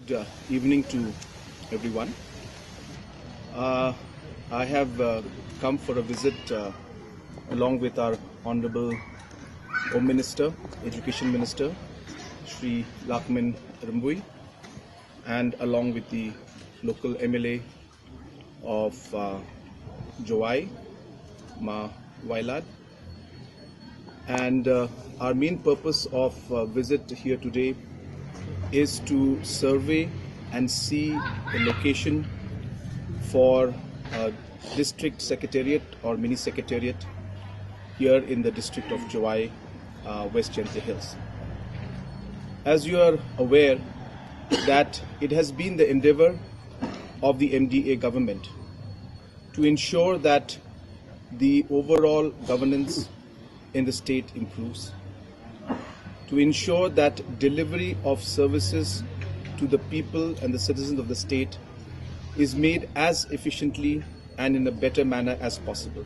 Good evening to everyone. I have come for a visit along with our Honorable Home Minister, Education Minister, Shri Lakman Rambui, and along with the local MLA of Jowai, Ma Wailad. And our main purpose of visit here today is to survey and see the location for a district secretariat or mini secretariat here in the district of Jowai, West Gently Hills. As you are aware that it has been the endeavor of the MDA government to ensure that the overall governance in the state improves, to ensure that delivery of services to the people and the citizens of the state is made as efficiently and in a better manner as possible.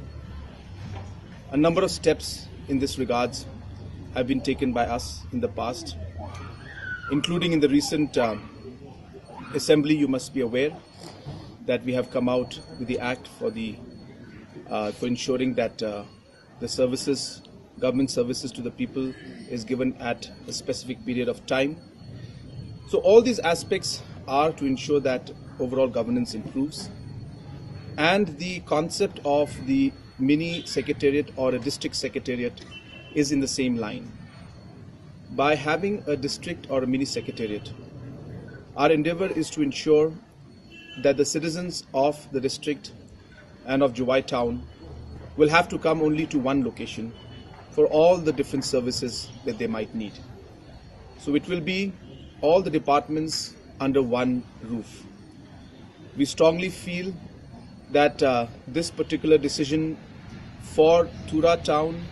A number of steps in this regards have been taken by us in the past, including in the recent assembly. You must be aware that we have come out with the act for ensuring that the services, government services to the people is given at a specific period of time. So all these aspects are to ensure that overall governance improves, and the concept of the mini secretariat or a district secretariat is in the same line. By having a district or a mini secretariat, our endeavor is to ensure that the citizens of the district and of Jowai town will have to come only to one location for all the different services that they might need. So it will be all the departments under one roof. We strongly feel that this particular decision for Tura town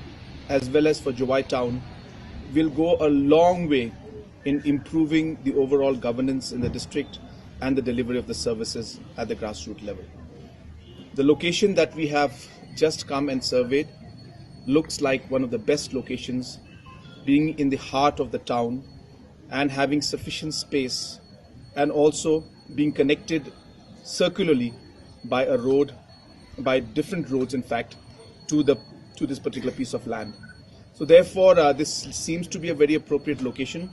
as well as for Jowai town will go a long way in improving the overall governance in the district and the delivery of the services at the grassroots level. The location that we have just come and surveyed looks like one of the best locations, being in the heart of the town and having sufficient space, and also being connected circularly by a road, by different roads in fact, to this particular piece of land. So therefore this seems to be a very appropriate location,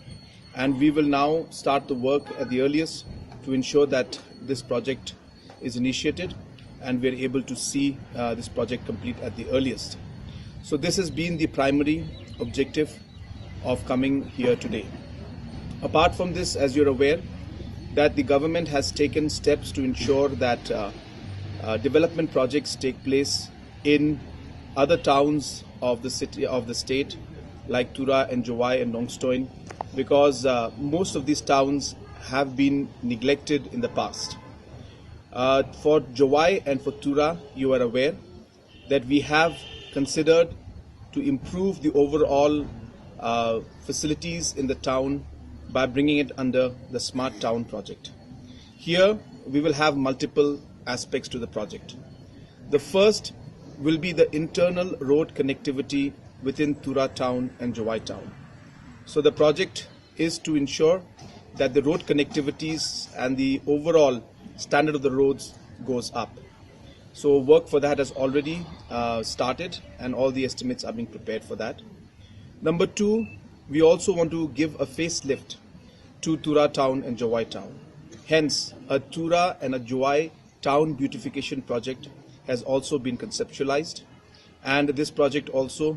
and we will now start the work at the earliest to ensure that this project is initiated and we are able to see this project complete at the earliest. So this has been the primary objective of coming here today. Apart from this, as you're aware, that the government has taken steps to ensure that development projects take place in other towns of the city, of the state, like Tura and Jowai and Nongstoin, because most of these towns have been neglected in the past. For Jowai and for Tura, you are aware that we have considered to improve the overall facilities in the town by bringing it under the Smart Town project. Here we will have multiple aspects to the project. The first will be the internal road connectivity within Tura town and Jowai town. So the project is to ensure that the road connectivities and the overall standard of the roads goes up. So work for that has already started, and all the estimates are being prepared for that. Number two, we also want to give a facelift to Tura town and Jowai town. Hence, a Tura and a Jowai town beautification project has also been conceptualized, and this project also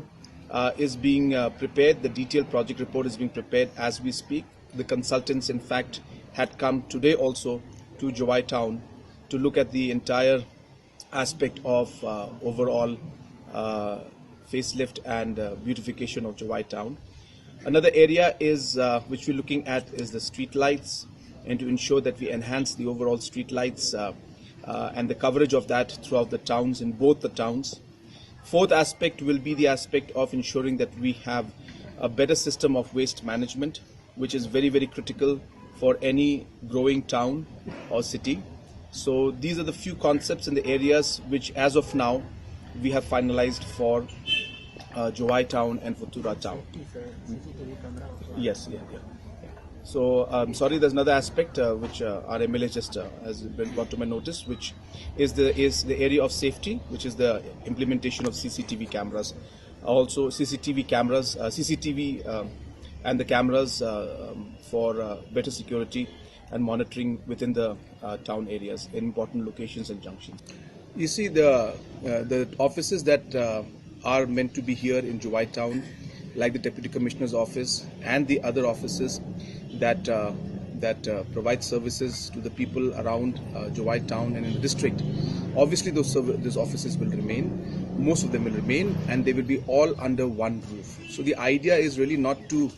is being prepared. The detailed project report is being prepared as we speak. The consultants in fact had come today also to Jowai town to look at the entire aspect of overall facelift and beautification of Jowai town. Another area is which we're looking at is the street lights, and to ensure that we enhance the overall street lights and the coverage of that throughout the towns, in both the towns. Fourth aspect will be the aspect of ensuring that we have a better system of waste management, which is very, very critical for any growing town or city. So these are the few concepts in the areas which as of now we have finalized for Jowai town and for Tura town. Yes, yeah. So sorry, there's another aspect which our MLA just has been brought to my notice, which is the area of safety, which is the implementation of CCTV cameras. Also CCTV cameras, and the cameras for better security and monitoring within the town areas in important locations and junctions. You see, the offices that are meant to be here in Jowai town, like the Deputy Commissioner's office and the other offices that provide services to the people around Jowai town and in the district. Obviously, those offices will remain. Most of them will remain, and they will be all under one roof. So the idea is really not to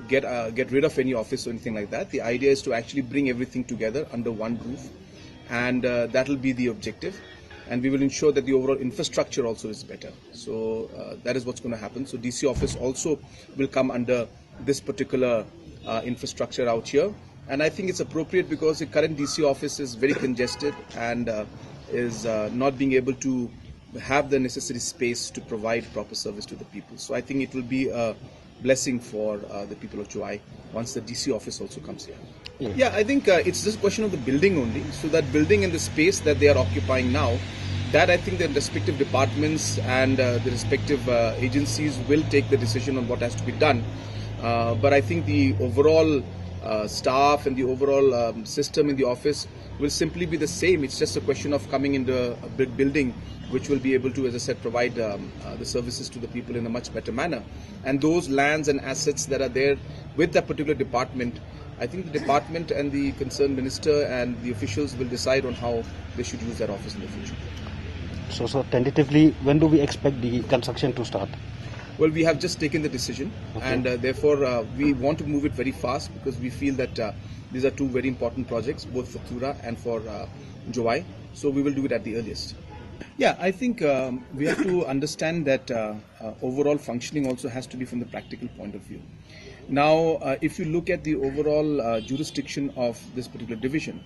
get rid of any office or anything like that. The idea is to actually bring everything together under one roof, and that will be the objective. And we will ensure that the overall infrastructure also is better. So that is what's going to happen. So DC office also will come under this particular infrastructure out here. And I think it's appropriate because the current DC office is very congested and is not being able to have the necessary space to provide proper service to the people. So I think it will be a blessing for the people of Jowai once the DC office also comes here. Yeah, I think it's just a question of the building only. So that building and the space that they are occupying now, that I think the respective departments and the respective agencies will take the decision on what has to be done. But I think the overall staff and the overall system in the office will simply be the same. It's just a question of coming into a big building which will be able to, as I said, provide the services to the people in a much better manner. And those lands and assets that are there with that particular department, I think the department and the concerned minister and the officials will decide on how they should use that office in the future. So tentatively, when do we expect the construction to start? Well, we have just taken the decision, okay, and therefore we want to move it very fast because we feel that these are two very important projects, both for Tura and for Jowai. So we will do it at the earliest. Yeah, I think we have to understand that overall functioning also has to be from the practical point of view. Now, if you look at the overall jurisdiction of this particular division,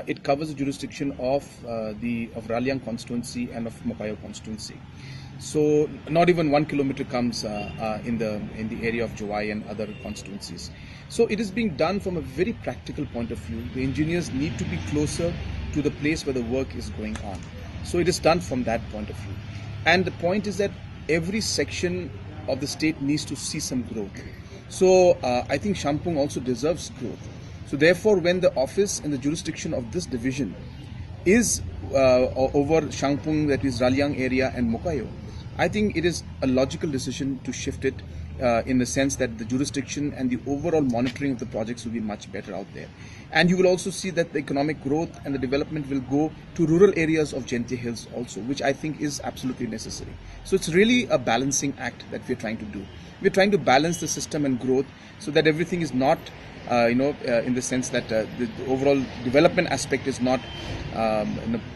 it covers the jurisdiction of Ralyang constituency and of Mokayo constituency. So not even 1 kilometer comes in the area of Jowai and other constituencies. So it is being done from a very practical point of view. The engineers need to be closer to the place where the work is going on. So it is done from that point of view. And the point is that every section of the state needs to see some growth. So I think Shampung also deserves growth. So therefore, when the office and the jurisdiction of this division is over Shampung, that is Ralyang area and Mokayo, I think it is a logical decision to shift it in the sense that the jurisdiction and the overall monitoring of the projects will be much better out there. And you will also see that the economic growth and the development will go to rural areas of Jente Hills also, which I think is absolutely necessary. So it's really a balancing act that we're trying to do. We're trying to balance the system and growth so that everything is not in the sense that the overall development aspect is not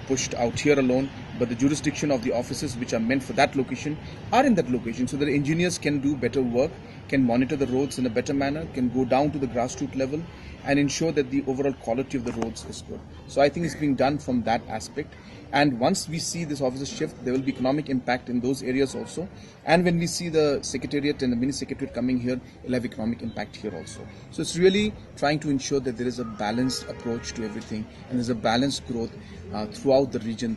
pushed out here alone, but the jurisdiction of the offices which are meant for that location are in that location so that engineers can do better work, can monitor the roads in a better manner, can go down to the grassroots level and ensure that the overall quality of the roads is good. So I think it's being done from that aspect. And once we see this offices shift, there will be economic impact in those areas also. And when we see the Secretariat and the Mini Secretariat coming here, it will have economic impact here also. So it's really trying to ensure that there is a balanced approach to everything and there's a balanced growth throughout the region